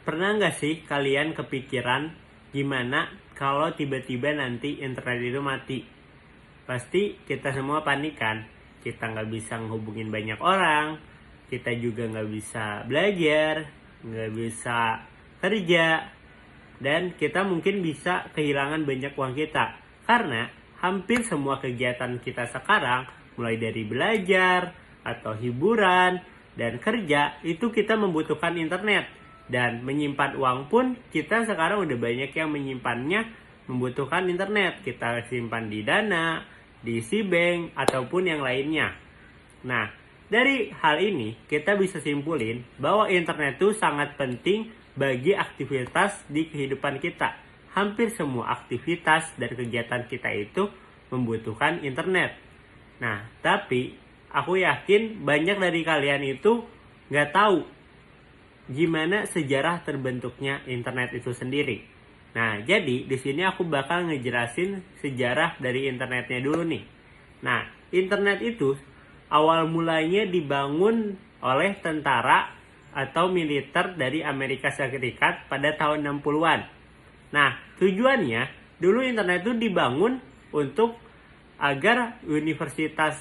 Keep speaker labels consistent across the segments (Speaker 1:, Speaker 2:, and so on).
Speaker 1: Pernah nggak sih kalian kepikiran gimana kalau tiba-tiba nanti internet itu mati? Pasti kita semua panik kan? Kita nggak bisa ngehubungin banyak orang, kita juga nggak bisa belajar, nggak bisa kerja, dan kita mungkin bisa kehilangan banyak uang kita. Karena hampir semua kegiatan kita sekarang, mulai dari belajar, atau hiburan, dan kerja, itu kita membutuhkan internet. Dan menyimpan uang pun kita sekarang udah banyak yang menyimpannya membutuhkan internet. Kita simpan di Dana, di Cbank, ataupun yang lainnya. Nah, dari hal ini kita bisa simpulin bahwa internet itu sangat penting bagi aktivitas di kehidupan kita. Hampir semua aktivitas dan kegiatan kita itu membutuhkan internet. Nah, tapi aku yakin banyak dari kalian itu nggak tahu gimana sejarah terbentuknya internet itu sendiri. Nah, jadi di sini aku bakal ngejelasin sejarah dari internetnya dulu nih. Nah, internet itu awal mulanya dibangun oleh tentara atau militer dari Amerika Serikat pada tahun 60-an. Nah, tujuannya dulu internet itu dibangun untuk agar universitas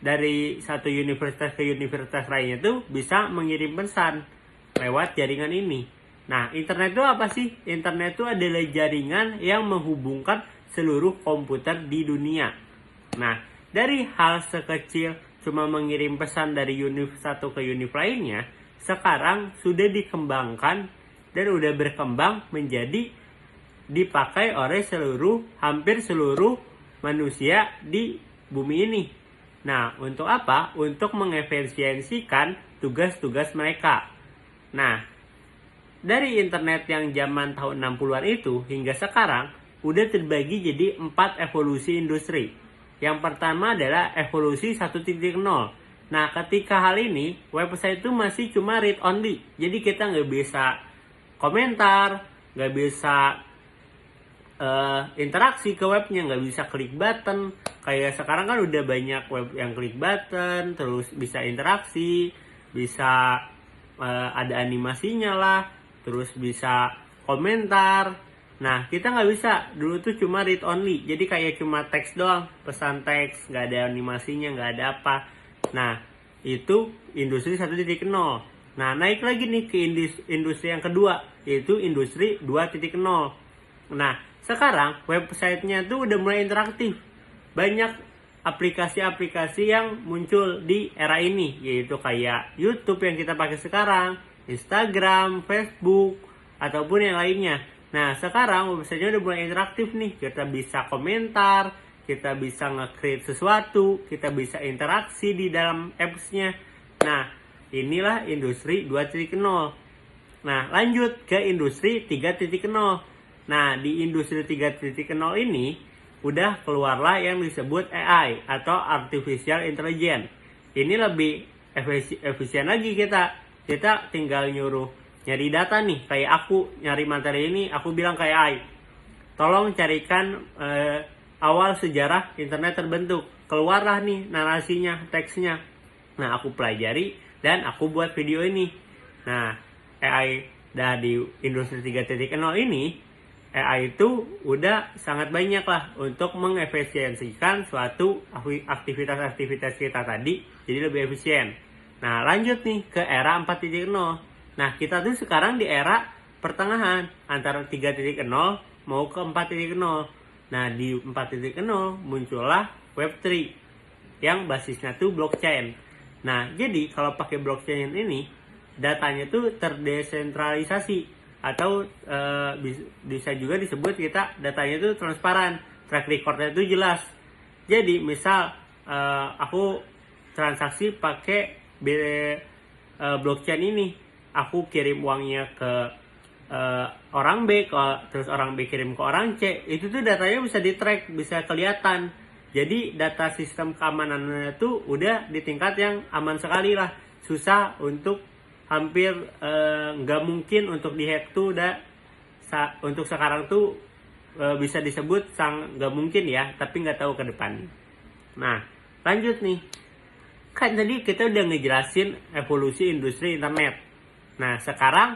Speaker 1: dari satu universitas ke universitas lainnya itu bisa mengirim pesan lewat jaringan ini. Nah, internet itu apa sih? Internet itu adalah jaringan yang menghubungkan seluruh komputer di dunia. Nah, dari hal sekecil cuma mengirim pesan dari univ satu ke univ lainnya, sekarang sudah dikembangkan dan udah berkembang menjadi dipakai oleh hampir seluruh manusia di bumi ini. Nah, untuk apa? Untuk mengefisiensikan tugas-tugas mereka. Nah, dari internet yang zaman tahun 60-an itu hingga sekarang udah terbagi jadi 4 evolusi industri. Yang pertama adalah evolusi 1.0. Nah, ketika hal ini website itu masih cuma read only. Jadi kita nggak bisa komentar, nggak bisa interaksi ke webnya, nggak bisa klik button. Kayak sekarang kan udah banyak web yang klik button, terus bisa interaksi, bisa ada animasinya lah, terus bisa komentar. Nah, kita nggak bisa. Dulu tuh cuma read only, jadi kayak cuma teks doang, pesan teks, nggak ada animasinya, nggak ada apa. Nah, itu industri 1.0. Nah, naik lagi nih ke industri yang kedua, yaitu industri 2.0. Nah, sekarang websitenya tuh udah mulai interaktif. Banyak aplikasi-aplikasi yang muncul di era ini, yaitu kayak YouTube yang kita pakai sekarang, Instagram, Facebook, ataupun yang lainnya. Nah, sekarang websitenya udah mulai interaktif nih. Kita bisa komentar, kita bisa nge-create sesuatu, kita bisa interaksi di dalam apps-nya. Nah, inilah industri 2.0. Nah, lanjut ke industri 3.0. Nah, di industri 3.0 ini udah keluarlah yang disebut AI atau Artificial Intelligence. Ini lebih efisien lagi kita. Kita tinggal nyari data nih. Kayak aku nyari materi ini, aku bilang ke AI, tolong carikan awal sejarah internet terbentuk. Keluarlah nih narasinya, teksnya. Nah, aku pelajari dan aku buat video ini. Nah, AI dari industri 3.0 ini, AI itu udah sangat banyak lah untuk mengefisiensikan suatu aktivitas-aktivitas kita tadi jadi lebih efisien. Nah, lanjut nih ke era 4.0. Nah, kita tuh sekarang di era pertengahan antara 3.0 mau ke 4.0. Nah, di 4.0 muncullah Web3 yang basisnya tuh blockchain. Nah, jadi kalau pakai blockchain ini datanya tuh terdesentralisasi, atau bisa juga disebut kita datanya itu transparan, track recordnya itu jelas. Jadi misal aku transaksi pakai blockchain ini, aku kirim uangnya ke orang B, terus orang B kirim ke orang C, itu tuh datanya bisa di track, bisa kelihatan. Jadi data sistem keamanannya tuh udah di tingkat yang aman sekali lah, susah untuk hampir nggak mungkin untuk dihack tuh untuk sekarang tuh bisa disebut nggak mungkin ya, tapi nggak tahu ke depan. Nah, lanjut nih, kan tadi kita udah ngejelasin evolusi industri internet. Nah, sekarang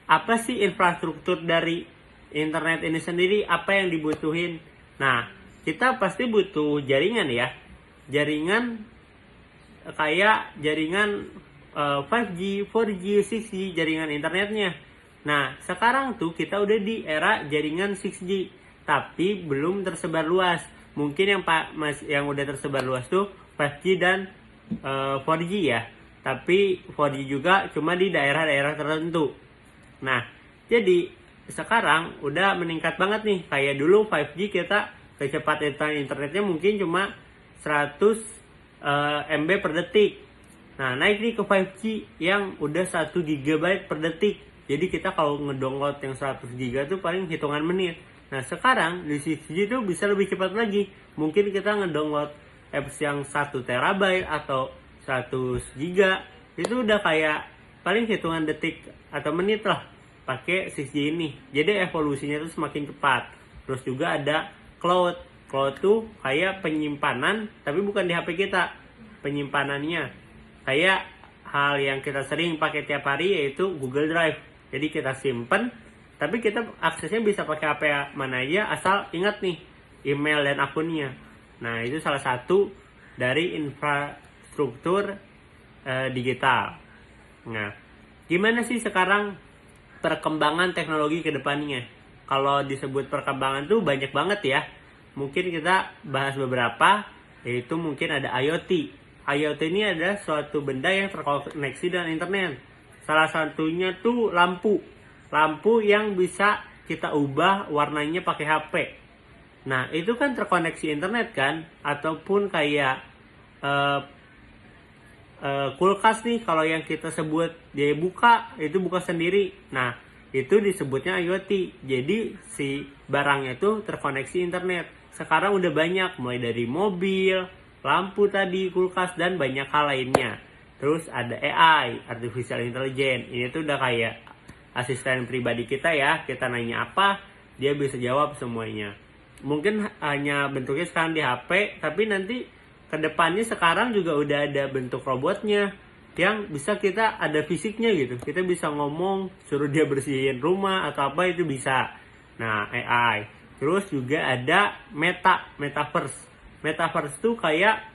Speaker 1: apa sih infrastruktur dari internet ini sendiri, apa yang dibutuhin. Nah, kita pasti butuh jaringan ya. Jaringan kayak jaringan 5G, 4G, 6G, jaringan internetnya. Nah, sekarang tuh kita udah di era jaringan 6G, tapi belum tersebar luas. Mungkin yang udah tersebar luas tuh 5G dan 4G ya. Tapi 4G juga cuma di daerah-daerah tertentu. Nah, jadi sekarang udah meningkat banget nih. Kayak dulu 5G kita kecepatan internetnya mungkin cuma 100 MB per detik. Nah, naik nih ke 5G yang udah 1 GB per detik. Jadi kita kalau ngedownload yang 100 GB tuh paling hitungan menit. Nah, sekarang di 6G tuh bisa lebih cepat lagi. Mungkin kita ngedownload apps yang 1 TB atau 100 GB itu udah kayak paling hitungan detik atau menit lah pakai 6G ini. Jadi evolusinya tuh semakin cepat. Terus juga ada cloud. Cloud tuh kayak penyimpanan tapi bukan di HP kita. Penyimpanannya kayak hal yang kita sering pakai tiap hari yaitu Google Drive. Jadi kita simpen, tapi kita aksesnya bisa pakai HP mana aja asal ingat nih email dan akunnya. Nah, itu salah satu dari infrastruktur digital. Nah, gimana sih sekarang perkembangan teknologi ke depannya? Kalau disebut perkembangan tuh banyak banget ya. Mungkin kita bahas beberapa, yaitu mungkin ada IoT. IoT ini adalah suatu benda yang terkoneksi dengan internet. Salah satunya tuh lampu. Lampu yang bisa kita ubah warnanya pakai HP. Nah, itu kan terkoneksi internet kan? Ataupun kayak kulkas nih, kalau yang kita sebut dia buka, itu buka sendiri. Nah, itu disebutnya IoT. Jadi si barangnya itu terkoneksi internet. Sekarang udah banyak, mulai dari mobil, lampu tadi, kulkas, dan banyak hal lainnya. Terus ada AI, Artificial Intelligence. Ini tuh udah kayak asisten pribadi kita ya. Kita nanya apa, dia bisa jawab semuanya. Mungkin hanya bentuknya sekarang di HP, tapi nanti kedepannya sekarang juga udah ada bentuk robotnya yang bisa kita ada fisiknya gitu. Kita bisa ngomong, suruh dia bersihin rumah atau apa itu bisa. Nah, AI. Terus juga ada metaverse. Metaverse tuh kayak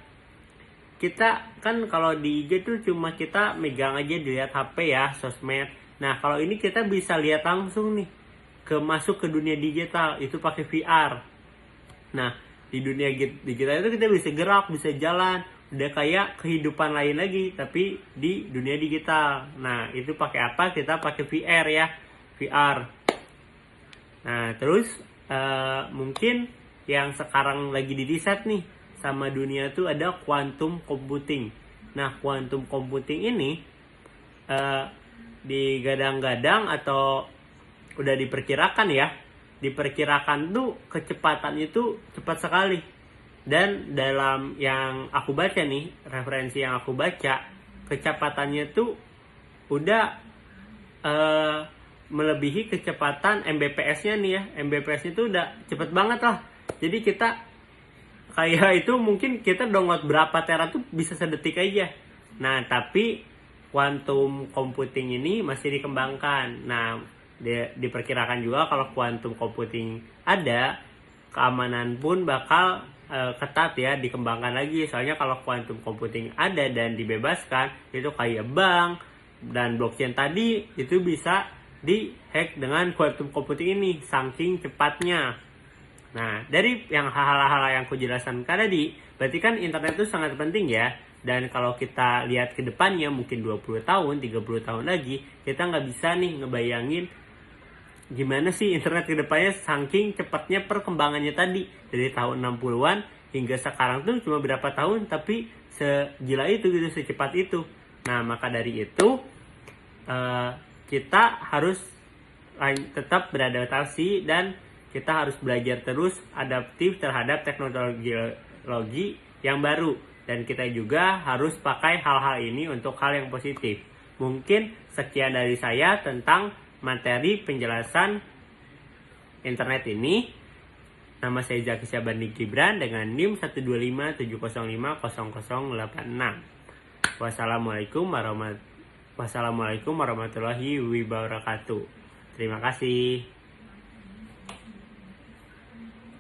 Speaker 1: kita kan kalau di IG tuh cuma kita megang aja dilihat HP ya, sosmed. Nah, kalau ini kita bisa lihat langsung nih masuk ke dunia digital, itu pakai VR. Nah, di dunia digital itu kita bisa gerak, bisa jalan, udah kayak kehidupan lain lagi tapi di dunia digital. Nah, itu pakai apa? Kita pakai VR ya, VR. Nah, terus mungkin yang sekarang lagi didesain nih sama dunia tuh ada quantum computing. Nah, quantum computing ini digadang-gadang atau udah diperkirakan ya. Diperkirakan tuh kecepatannya tuh cepat sekali. Dan dalam yang aku baca nih, referensi yang aku baca, kecepatannya tuh udah melebihi kecepatan Mbps-nya nih ya. Mbps-nya tuh udah cepet banget lah. Jadi kita kayak itu mungkin kita download berapa tera tuh bisa sedetik aja. Nah, tapi quantum computing ini masih dikembangkan. Nah, diperkirakan juga kalau quantum computing ada, keamanan pun bakal ketat ya, dikembangkan lagi. Soalnya kalau quantum computing ada dan dibebaskan, itu kayak bank dan blockchain tadi itu bisa dihack dengan quantum computing ini, saking cepatnya. Nah, dari yang hal-hal yang aku jelaskan tadi, berarti kan internet itu sangat penting ya. Dan kalau kita lihat ke depannya, mungkin 20 tahun, 30 tahun lagi, kita nggak bisa nih ngebayangin gimana sih internet ke depannya saking cepatnya perkembangannya tadi. Dari tahun 60-an hingga sekarang tuh cuma berapa tahun, tapi segila itu gitu, secepat itu. Nah, maka dari itu, kita harus tetap beradaptasi dan kita harus belajar terus adaptif terhadap teknologi yang baru. Dan kita juga harus pakai hal-hal ini untuk hal yang positif. Mungkin sekian dari saya tentang materi penjelasan internet ini. Nama saya Zaki Syabandi Gibran dengan NIM 12570500086. Wassalamualaikum warahmatullahi Wassalamualaikum warahmatullahi wabarakatuh. Terima kasih.